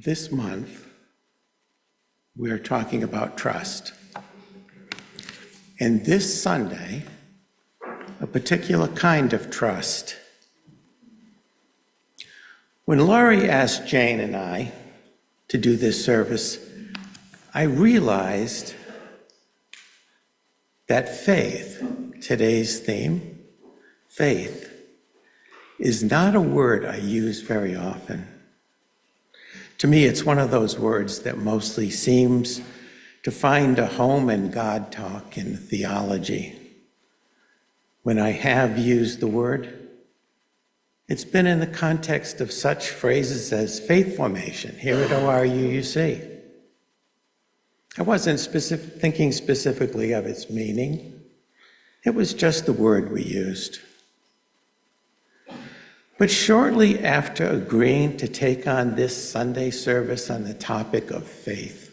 This month, we're talking about trust. And this Sunday, a particular kind of trust. When Lóre asked Jane and I to do this service, I realized that faith, today's theme, faith, is not a word I use very often. To me, it's one of those words that mostly seems to find a home in God talk and theology. When I have used the word, it's been in the context of such phrases as faith formation, here at ORUUC. I wasn't thinking specifically of its meaning. It was just the word we used. But shortly after agreeing to take on this Sunday service on the topic of faith,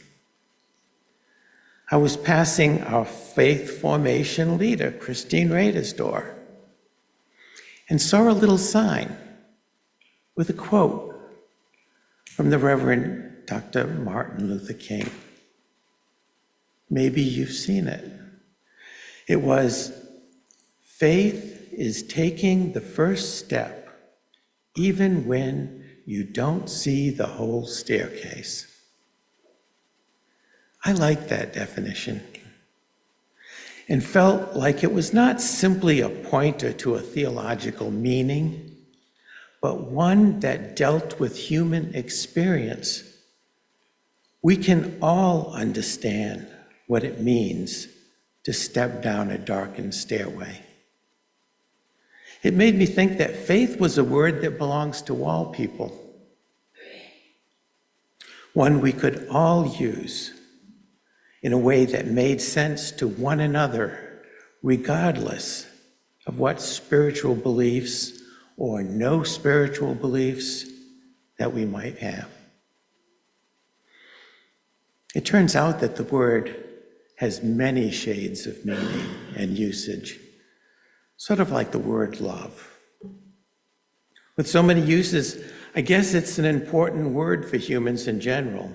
I was passing our faith formation leader, Christine Rader's door, and saw a little sign with a quote from the Reverend Dr. Martin Luther King. Maybe you've seen it. It was, "Faith is taking the first step even when you don't see the whole staircase." I liked that definition and felt like it was not simply a pointer to a theological meaning, but one that dealt with human experience. We can all understand what it means to step down a darkened stairway. It made me think that faith was a word that belongs to all people, one we could all use in a way that made sense to one another, regardless of what spiritual beliefs or no spiritual beliefs that we might have. It turns out that the word has many shades of meaning and usage, sort of like the word love. With so many uses, I guess it's an important word for humans in general,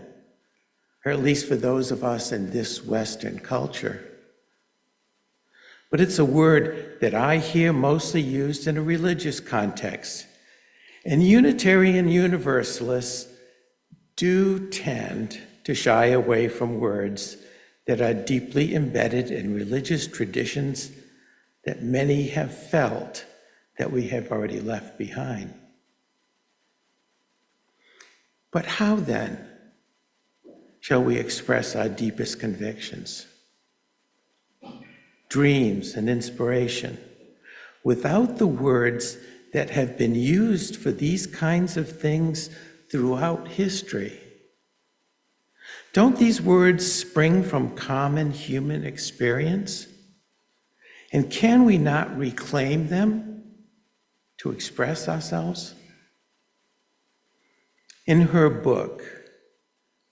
or at least for those of us in this Western culture. But it's a word that I hear mostly used in a religious context, and Unitarian Universalists do tend to shy away from words that are deeply embedded in religious traditions that many have felt that we have already left behind. But how then shall we express our deepest convictions, dreams, and inspiration without the words that have been used for these kinds of things throughout history? Don't these words spring from common human experience? And can we not reclaim them to express ourselves? In her book,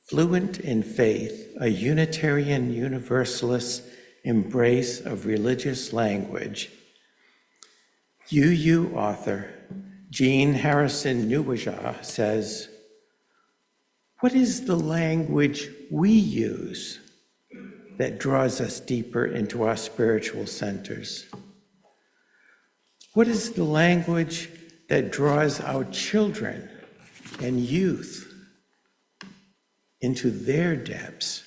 Fluent in Faith, a Unitarian Universalist Embrace of Religious Language, UU author Jean Harrison Newbajar says, "What is the language we use that draws us deeper into our spiritual centers? What is the language that draws our children and youth into their depths?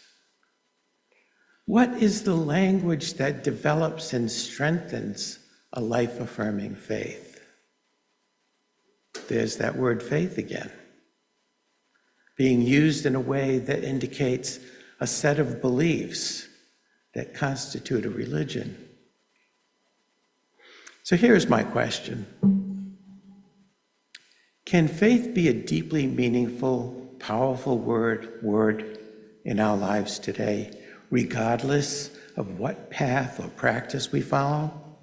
What is the language that develops and strengthens a life-affirming faith?" There's that word faith again, being used in a way that indicates a set of beliefs that constitute a religion. So here's my question. Can faith be a deeply meaningful, powerful word in our lives today, regardless of what path or practice we follow?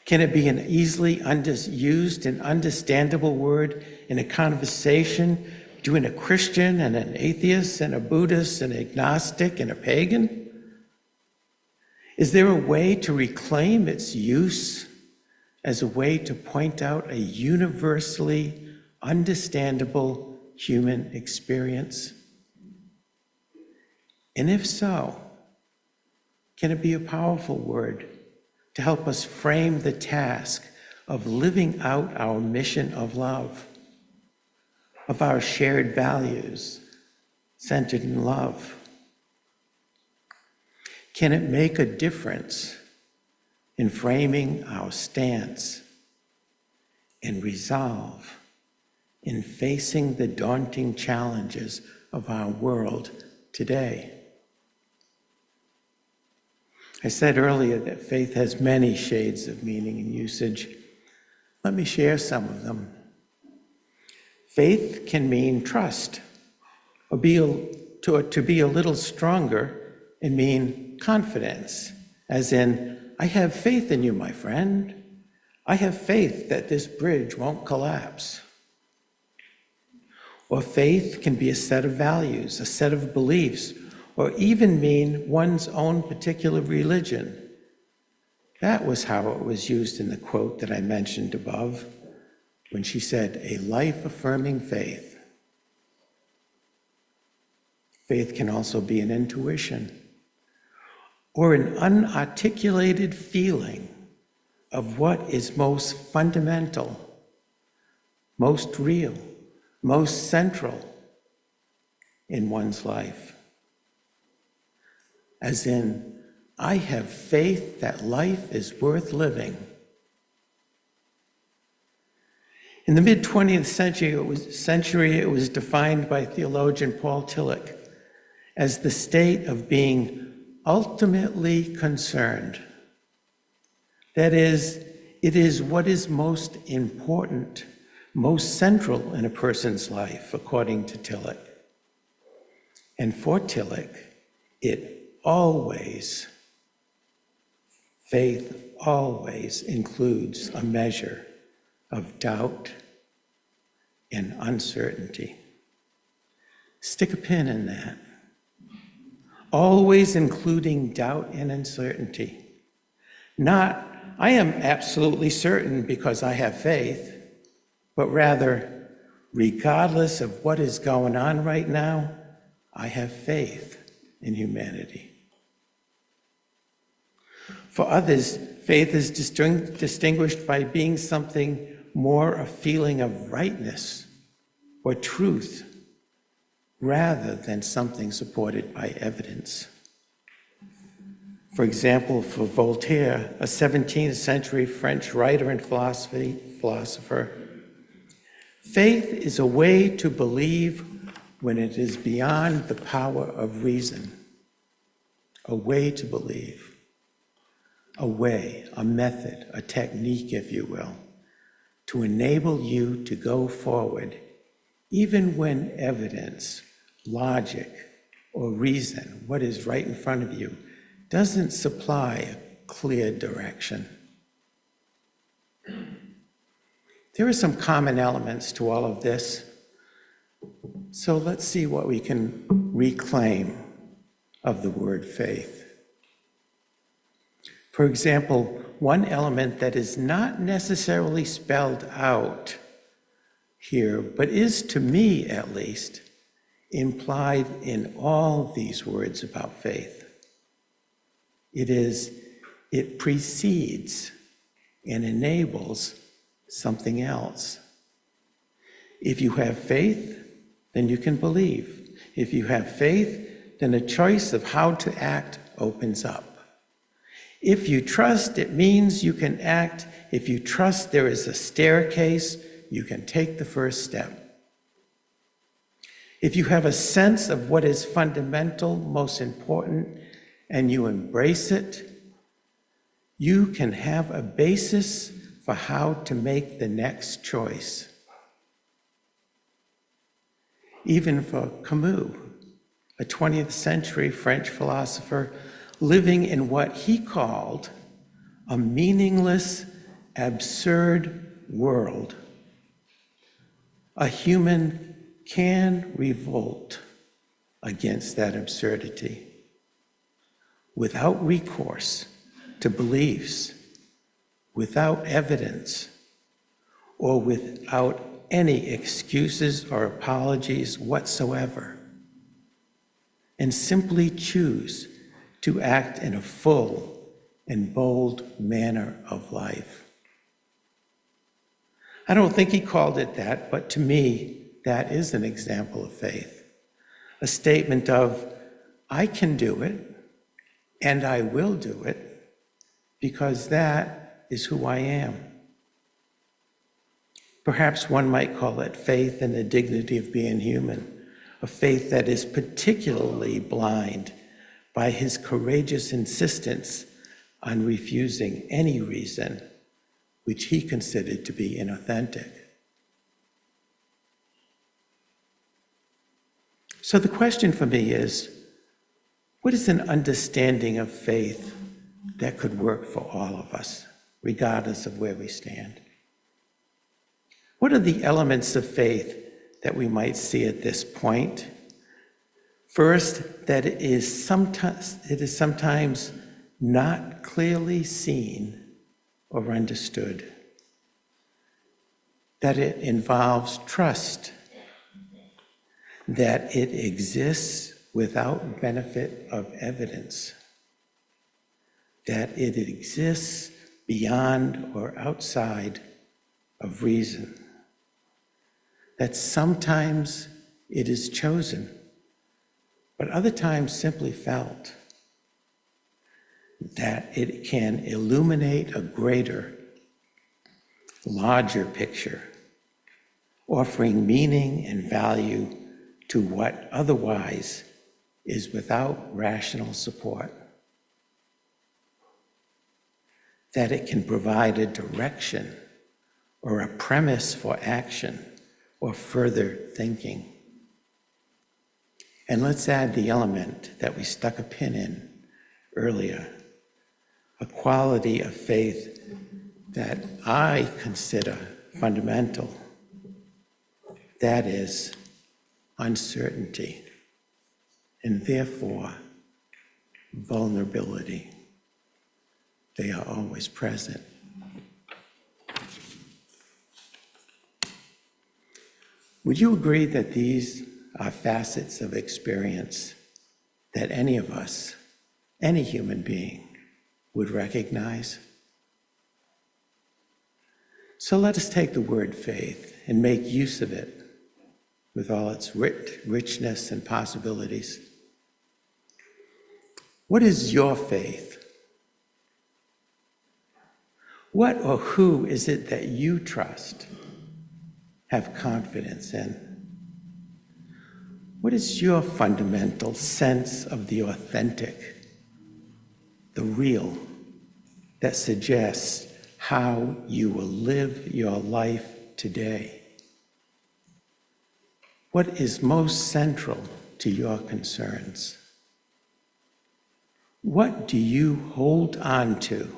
Can it be an easily used and understandable word in a conversation between a Christian and an atheist and a Buddhist and an agnostic and a pagan? Is there a way to reclaim its use as a way to point out a universally understandable human experience? And if so, can it be a powerful word to help us frame the task of living out our mission of love, of our shared values centered in love? Can it make a difference in framing our stance and resolve in facing the daunting challenges of our world today? I said earlier that faith has many shades of meaning and usage. Let me share some of them. Faith can mean trust, or to be a little stronger and mean confidence, as in, I have faith in you, my friend. I have faith that this bridge won't collapse. Or faith can be a set of values, a set of beliefs, or even mean one's own particular religion. That was how it was used in the quote that I mentioned above, when she said, a life-affirming faith. Faith can also be an intuition, or an unarticulated feeling of what is most fundamental, most real, most central in one's life. As in, I have faith that life is worth living. In the mid-20th century, it was defined by theologian Paul Tillich as the state of being ultimately concerned. That is, it is what is most important, most central in a person's life, according to Tillich. And for Tillich, faith always includes a measure of doubt and uncertainty. Stick a pin in that. Always including doubt and uncertainty. Not, I am absolutely certain because I have faith, but rather, regardless of what is going on right now, I have faith in humanity. For others, faith is distinguished by being something more a feeling of rightness or truth, rather than something supported by evidence. For example, for Voltaire, a 17th century French writer and philosopher, faith is a way to believe when it is beyond the power of reason. A way to believe. A way, a method, a technique, if you will, to enable you to go forward, even when evidence, logic, or reason, what is right in front of you, doesn't supply a clear direction. There are some common elements to all of this, so let's see what we can reclaim of the word faith. For example, one element that is not necessarily spelled out here, but is, to me at least, implied in all these words about faith. It precedes and enables something else. If you have faith, then you can believe. If you have faith, then a choice of how to act opens up. If you trust, it means you can act. If you trust there is a staircase, you can take the first step. If you have a sense of what is fundamental, most important, and you embrace it, you can have a basis for how to make the next choice. Even for Camus, a 20th century French philosopher living in what he called a meaningless, absurd world, a human can revolt against that absurdity without recourse to beliefs, without evidence, or without any excuses or apologies whatsoever, and simply choose to act in a full and bold manner of life. I don't think he called it that, but to me, that is an example of faith. A statement of, I can do it, and I will do it, because that is who I am. Perhaps one might call it faith in the dignity of being human, a faith that is particularly blind by his courageous insistence on refusing any reason which he considered to be inauthentic. So the question for me is, what is an understanding of faith that could work for all of us, regardless of where we stand? What are the elements of faith that we might see at this point? First, that it is sometimes not clearly seen or understood. That it involves trust. That it exists without benefit of evidence. That it exists beyond or outside of reason. That sometimes it is chosen, but other times simply felt. That it can illuminate a greater, larger picture, offering meaning and value to what otherwise is without rational support. That it can provide a direction or a premise for action or further thinking. And let's add the element that we stuck a pin in earlier, a quality of faith that I consider fundamental. That is uncertainty, and therefore vulnerability. They are always present. Would you agree that these are facets of experience that any of us, any human being, would recognize? So let us take the word faith and make use of it with all its richness and possibilities. What is your faith? What or who is it that you trust, have confidence in? What is your fundamental sense of the authentic, the real, that suggests how you will live your life today? What is most central to your concerns? What do you hold on to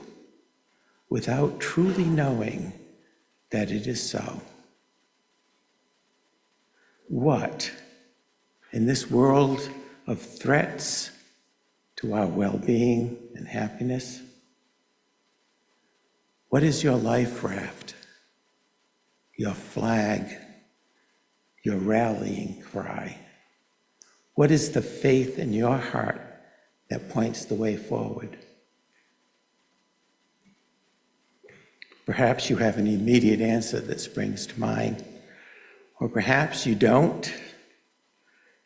without truly knowing that it is so? What, in this world of threats to our well-being and happiness, what is your life raft, your flag, your rallying cry? What is the faith in your heart that points the way forward? Perhaps you have an immediate answer that springs to mind, or perhaps you don't,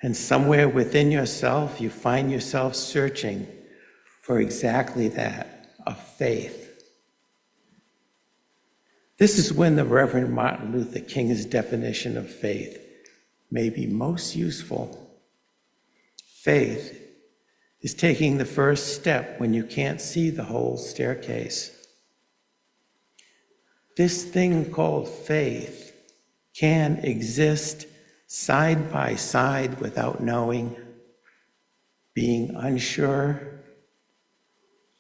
and somewhere within yourself you find yourself searching for exactly that, a faith. This is when the Reverend Martin Luther King's definition of faith may be most useful. Faith is taking the first step when you can't see the whole staircase. This thing called faith can exist side by side without knowing, being unsure,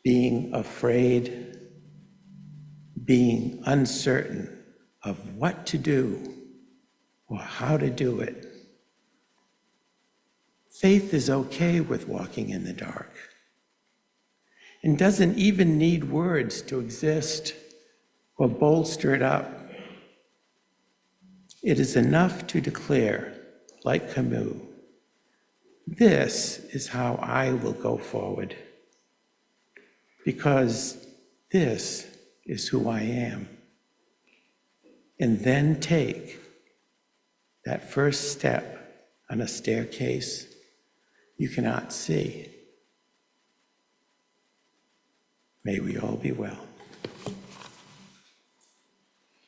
being afraid, being uncertain of what to do or how to do it. Faith is okay with walking in the dark and doesn't even need words to exist or bolster it up. It is enough to declare, like Camus, this is how I will go forward, because this is who I am. And then take that first step on a staircase you cannot see. May we all be well.